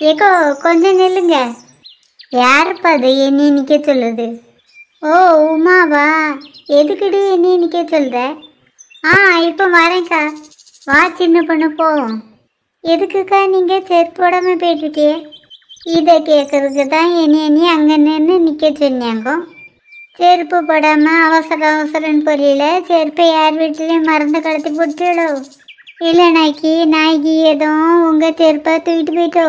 ஏக்கோ கொஞ்சம் நில்லுங்க. யாருப்பா அது என்னைய நிற்க சொல்லுது? ஓ உமாவா? எதுக்குடி என்னைய நிற்க சொல்லுத? இப்போ வரேன்க்கா. வா சின்ன பொண்ணு போவோம். எதுக்குக்கா நீங்கள் செருப்பு போடாமல் போயிட்டுருக்கே? இதை கேட்குறதுக்கு தான் என்னைய அங்கே நின்று நிற்க சொன்னாங்க. செருப்பு போடாமல் அவசர அவசரன்னு பொரியல செருப்பை யார் வீட்டிலையும் மறந்து கடத்தி போட்டுடோ? இல்லை நாய்க்கு எதுவும் உங்கள் செருப்பை தூக்கிட்டு போயிட்டோ?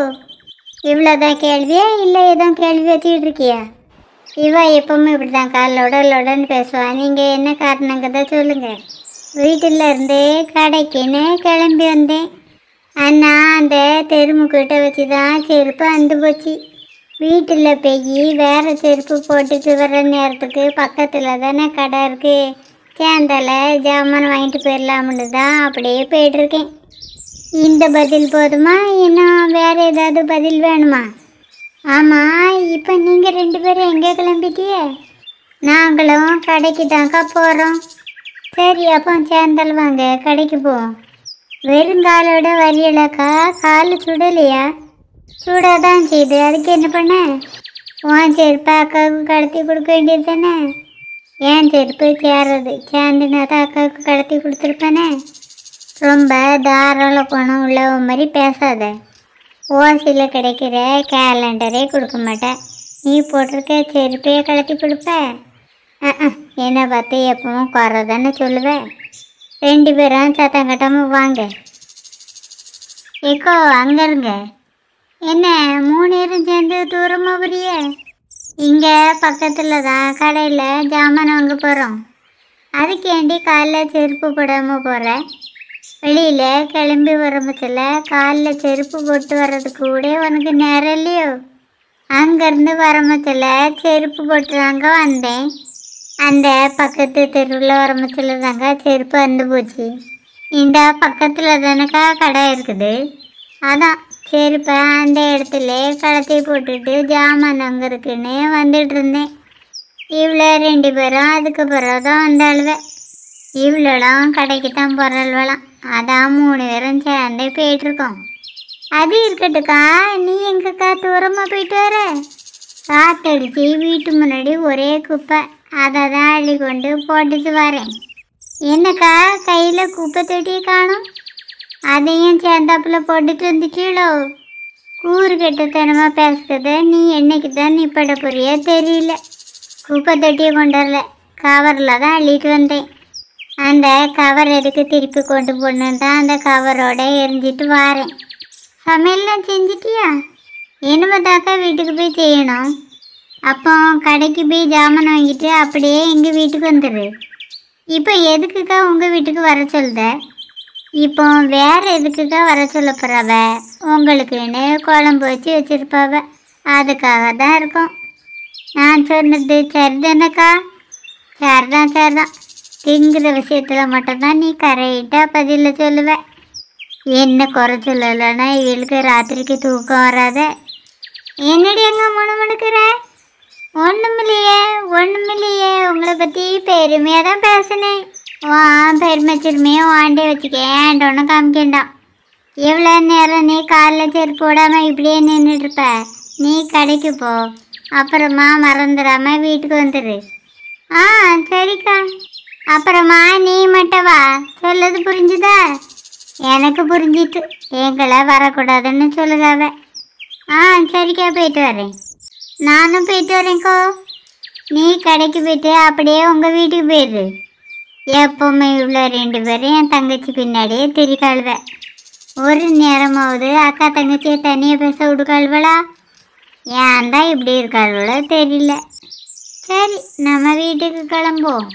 இவ்வளோதான் கேள்வியா இல்லை எதுவும் கேள்வி வச்சுக்கிட்டு இருக்கியா? இவா எப்பவுமே இப்படி தான்க்கா லொடன்னு பேசுவா. நீங்கள் என்ன காரணங்கிறத சொல்லுங்கள். வீட்டில் இருந்தே கடைக்குன்னு கிளம்பி வந்தேன். அண்ணா அந்த தெருமுக்கிட்ட வச்சு தான் செருப்பு அந்து போச்சு. வீட்டில் போய் வேறு செருப்பு போட்டுட்டு வர்ற நேரத்துக்கு பக்கத்தில் தானே கடை இருக்குது, சேந்தால ஜாமான் வாங்கிட்டு போயிடலாம்னு தான் அப்படியே போயிட்டுருக்கேன். இந்த பதில் போதுமா, இன்னும் வேறு ஏதாவது பதில் வேணுமா? ஆமாம், இப்போ நீங்கள் 2 பேரும் எங்கே கிளம்பிட்டியே? நாங்களும் கடைக்கு தான்க்கா போகிறோம். சரி, அப்போ சேந்தால் வாங்க கடைக்கு போவோம். வெறுங்காலோட வரியலக்கா, கால் சுடலையா? சூடாதான் செய்யுது, அதுக்கு என்ன பண்ண? உன் செருப்பு அக்காவுக்கு கடத்தி கொடுக்க வேண்டியது தானே? ஏன் செருப்பு சேர்ந்துனா தான் அக்காவுக்கு கடத்தி கொடுத்துருப்பானே. ரொம்ப தாராள குணம் உள்ள மாதிரி பேசாத. ஓசியில் கிடைக்கிற கேலண்டரே கொடுக்க மாட்டேன், நீ போட்டிருக்க செருப்பையே கடத்தி கொடுப்ப? என்னை பார்த்து எப்பவும் குறை தானே சொல்லுவேன். 2 பேரும் சத்தம் கட்டாமல் வாங்க. ஏக்கோ அங்கே இருங்க. என்ன 3 பேரும் சேர்ந்து தூரமாக புரிய? இங்கே பக்கத்தில் தான் கடையில் ஜாமான் வாங்க போகிறோம். அதுக்கு ஏண்டி காலில் செருப்பு போடாமல் போகிற? வெளியில் கிளம்பி வரம்பத்தில் காலில் செருப்பு போட்டு வர்றதுக்கு கூட உனக்கு நேரம் இல்லையோ? அங்கேருந்து வரம்பத்தில் செருப்பு போட்டு தாங்க வந்தேன். அந்த பக்கத்து தெருவில் வரம்பத்தில் தாங்க செருப்பு அந்து போச்சு. இந்த பக்கத்தில் தானக்கா கடை இருக்குது, அதான் செருப்பை அந்த இடத்துல கடத்தி போட்டுட்டு ஜாமான் அங்கே இருக்குன்னு வந்துட்டு இருந்தேன். இவ்வளோ 2 பேரும் அதுக்கு பிறகு தான் வந்தாளுவேன். இவ்வளோலாம் கடைக்கு தான் போகிறாள்வலாம், அதான் 3 பேரும் சேர்ந்தே போயிட்டுருக்கோம். அது இருக்கட்டுக்கா, நீ எங்கக்கா தூரமாக போயிட்டு வர? காற்றடிச்சு வீட்டு முன்னாடி ஒரே குப்பை, அதை தான் அள்ளி கொண்டு போட்டுட்டு வரேன். என்னக்கா கையில் குப்பை தொட்டியை காணும்? அதையும் சேர்ந்தாப்புல போட்டுட்டு வந்துட்டீளோ? கூறு கெட்டத்தனமாக பேசுகிறத நீ என்னைக்கு தான் நிப்பட போறியோ தெரியல. குப்பை தொட்டியை கொண்டு வரல, கவரில் தான் அள்ளிட்டு வந்தேன். அந்த கவர் எதுக்கு திருப்பி கொண்டு போடணுன்னு தான் அந்த கவரோட எரிஞ்சிட்டு வாரேன். சமையல்லாம் செஞ்சிட்டியா? இனிமேதாக்கா வீட்டுக்கு போய் செய்யணும். அப்போ கடைக்கு போய் ஜாமான் வாங்கிட்டு அப்படியே எங்கள் வீட்டுக்கு வந்துடு. இப்போ எதுக்குக்கா உங்கள் வீட்டுக்கு வர சொல்லுத? இப்போ வேறு எதுக்குக்கா வர சொல்ல போகிறவ? உங்களுக்குன்னு குழம்பு வச்சு வச்சுருப்பாவ, அதுக்காக தான் இருக்கும். நான் சொன்னது சரிதானக்கா? சரிதான். திங்கிற விஷயத்தில் மட்டும்தான் நீ கரெக்டாக பதில சொல்லுவ. என்ன குறை சொல்லலைன்னா இவளுக்கு ராத்திரிக்கு தூக்கம் வராத. என்னடி எங்கே முணுமுணுக்கிற? ஒன்றுமில்லையே. உங்களை பற்றி பெருமையாக தான் பேசினேன். பெருமை சிறுமையை வாண்டே வச்சுக்க, ஏன்ட்ட ஒன்றும் காமிக்கண்டாம். எவ்வளோ நேரம் நீ காலில் செருப்பு போடாமல் இப்படியே நின்றுட்டுருப்ப? நீ கடைக்கு போ, அப்புறமா மறந்துடாமல் வீட்டுக்கு வந்துடு. சரிக்கா. அப்புறமா நீ மட்டும் வா, சொல்லது புரிஞ்சுதா? எனக்கு புரிஞ்சிட்டு, எங்களை வரக்கூடாதுன்னு சொல்லுகாவ. சரிக்கா, போயிட்டு வரேன். நானும் போயிட்டு வரேன்க்கோ. நீ கடைக்கு போயிட்டு அப்படியே உங்கள் வீட்டுக்கு போயிடு. எப்போவுமே இவ்வளோ 2 பேரும் என் தங்கச்சி பின்னாடியே திரிக்காள்வேன். ஒரு நேரமாவது அக்கா தங்கச்சியை தனியாக பேச விடுக்காள்வளா? ஏன் தான் இப்படி இருக்காள்வளோ தெரியல. சரி, நம்ம வீட்டுக்கு கிளம்புவோம்.